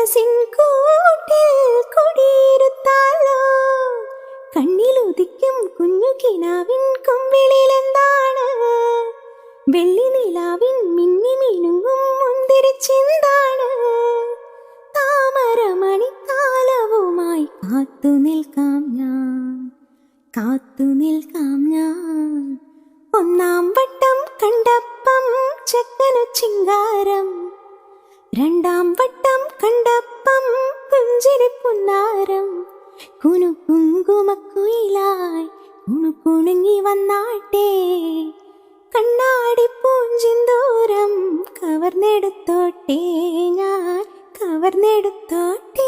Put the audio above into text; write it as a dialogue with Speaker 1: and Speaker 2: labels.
Speaker 1: മനസ്സിൻ കൂട്ടിൽ കുടിയിരുത്താലോ. കണ്ണിലുദിക്കും കുഞ്ഞു കിനാവിൻ കുമ്പിളിലെന്താണ്? വെള്ളി നിലാവിൻ മിന്നി മിനുങ്ങും മുന്തിരിച്ചെന്താണ്? താമരമണിത്താലവുമായി കാത്തു നിൽക്കാം ഞാൻ. ഒന്നാം വട്ടം കണ്ടപ്പം ചെക്കനു ചിങ്കാരം, രണ്ടാം വട്ടം കണ്ടപ്പം പുഞ്ചിരി പുന്നാരം. കുനുകുങ്കുമക്കുയിലായി കുണുകുണുങ്ങി വന്നാട്ടെ, കണ്ണാടി പൂഞ്ചിന്തൂരം കവർന്നെടുത്തോട്ടെ, ഞാൻ കവർന്നെടുത്തോട്ടെ.